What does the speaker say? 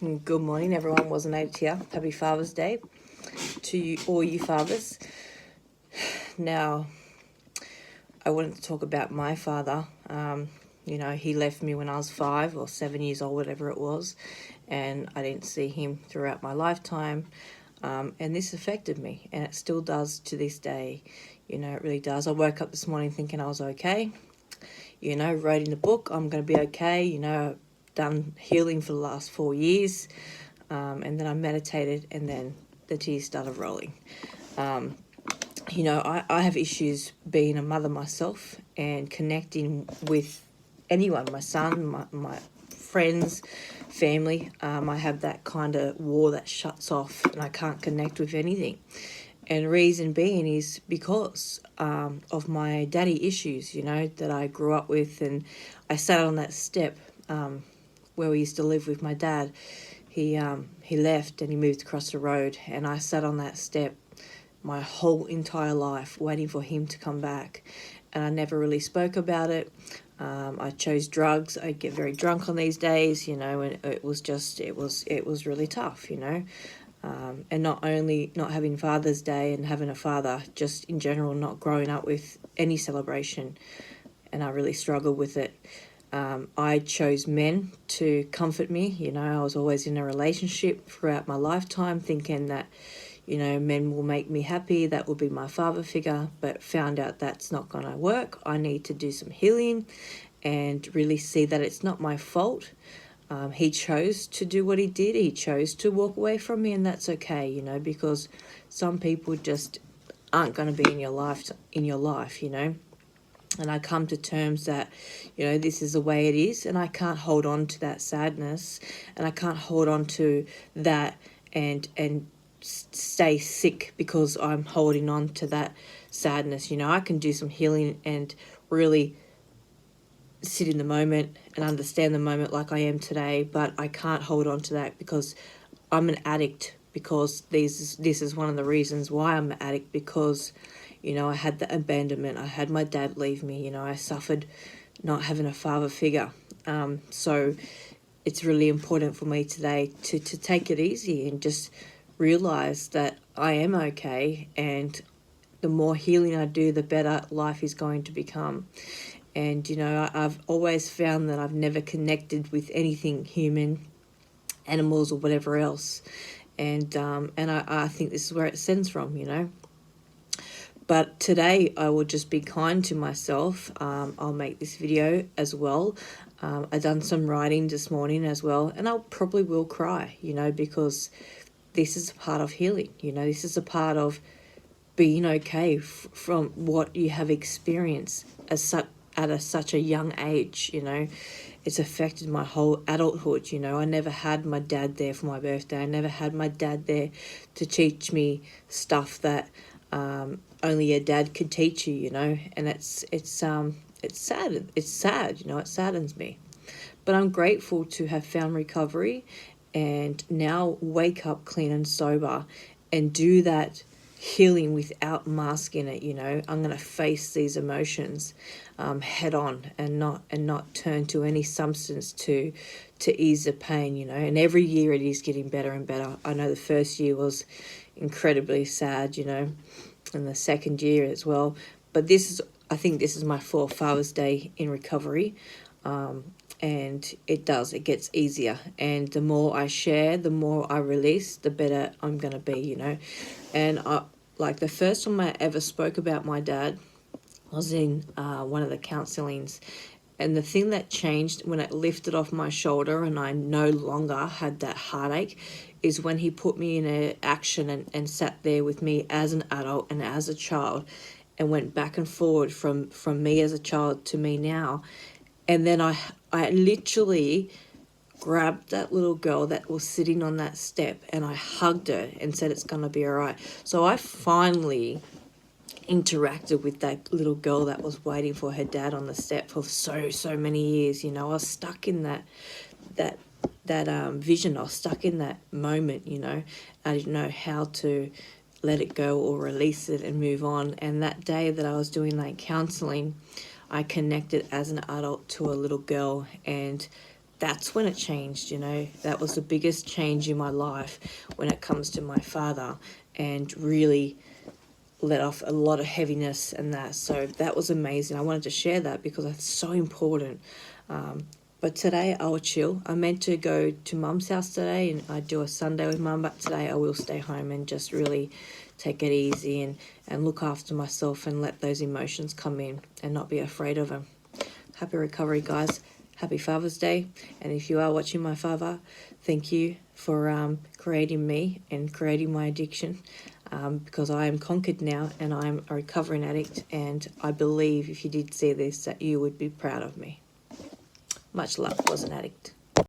Good morning, everyone. Wasn't able here. Happy Father's Day to you, all you fathers. Now, I wanted to talk about my father. He left me when I was 5 or 7 years old, whatever it was, and I didn't see him throughout my lifetime. And this affected me, and it still does to this day. It really does. I woke up this morning thinking I was okay. Wrote in the book, I'm going to be okay. Done healing for the last 4 years. And then I meditated, and then the tears started rolling. I have issues being a mother myself and connecting with anyone, my son, my friends, family. I have that kind of wall that shuts off, and I can't connect with anything. And reason being is because of my daddy issues, that I grew up with. And I sat on that step where we used to live with my dad. He left and he moved across the road, and I sat on that step my whole entire life waiting for him to come back, and I never really spoke about it. I chose drugs. I get very drunk on these days, and it was really tough, and not only not having Father's Day and having a father, just in general not growing up with any celebration, and I really struggled with it. I chose men to comfort me. I was always in a relationship throughout my lifetime thinking that, men will make me happy. That will be my father figure, but found out that's not going to work. I need to do some healing and really see that it's not my fault. He chose to do what he did. He chose to walk away from me, and that's okay, because some people just aren't going to be in your life, And I come to terms that, this is the way it is, and I can't hold on to that sadness, and I can't hold on to that and stay sick because I'm holding on to that sadness. I can do some healing and really sit in the moment and understand the moment like I am today, but I can't hold on to that because I'm an addict, because this is one of the reasons why I'm an addict, because I had the abandonment. I had my dad leave me. I suffered not having a father figure. So it's really important for me today to take it easy and just realize that I am okay, and the more healing I do, the better life is going to become. And, I've always found that I've never connected with anything human, animals or whatever else. And I think this is where it stems from, But today I will just be kind to myself. I'll make this video as well. I done some writing this morning as well, and I probably will cry, because this is a part of healing. This is a part of being okay from what you have experienced at such a young age. It's affected my whole adulthood. I never had my dad there for my birthday. I never had my dad there to teach me stuff that only a dad could teach you, and it's sad. It's sad, it saddens me. But I'm grateful to have found recovery and now wake up clean and sober and do that healing without masking it. I'm going to face these emotions head on, and not turn to any substance to ease the pain. And every year it is getting better and better. I know the first year was incredibly sad, and the second year as well. But I think this is my fourth Father's Day in recovery. And it gets easier. And the more I share, the more I release, the better I'm going to be, And like the first time I ever spoke about my dad was in one of the counselings. And the thing that changed when it lifted off my shoulder and I no longer had that heartache is when he put me in action and sat there with me as an adult and as a child, and went back and forward from me as a child to me now. And then I literally grabbed that little girl that was sitting on that step, and I hugged her and said, it's going to be all right. So I finally interacted with that little girl that was waiting for her dad on the step for so many years. I was stuck in that vision. I was stuck in that moment. I didn't know how to let it go or release it and move on. And that day that I was doing that counseling, I connected as an adult to a little girl, and that's when it changed, you know. That was the biggest change in my life when it comes to my father, and really let off a lot of heaviness and that. So that was amazing. I wanted to share that because it's so important. But today I will chill. I meant to go to Mum's house today and I do a Sunday with Mum, but today I will stay home and just really take it easy and look after myself and let those emotions come in and not be afraid of them. Happy recovery, guys. Happy Father's Day. And if you are watching my father, thank you for creating me and creating my addiction, because I am conquered now and I'm a recovering addict. And I believe if you did see this, that you would be proud of me. Much love. Was an addict.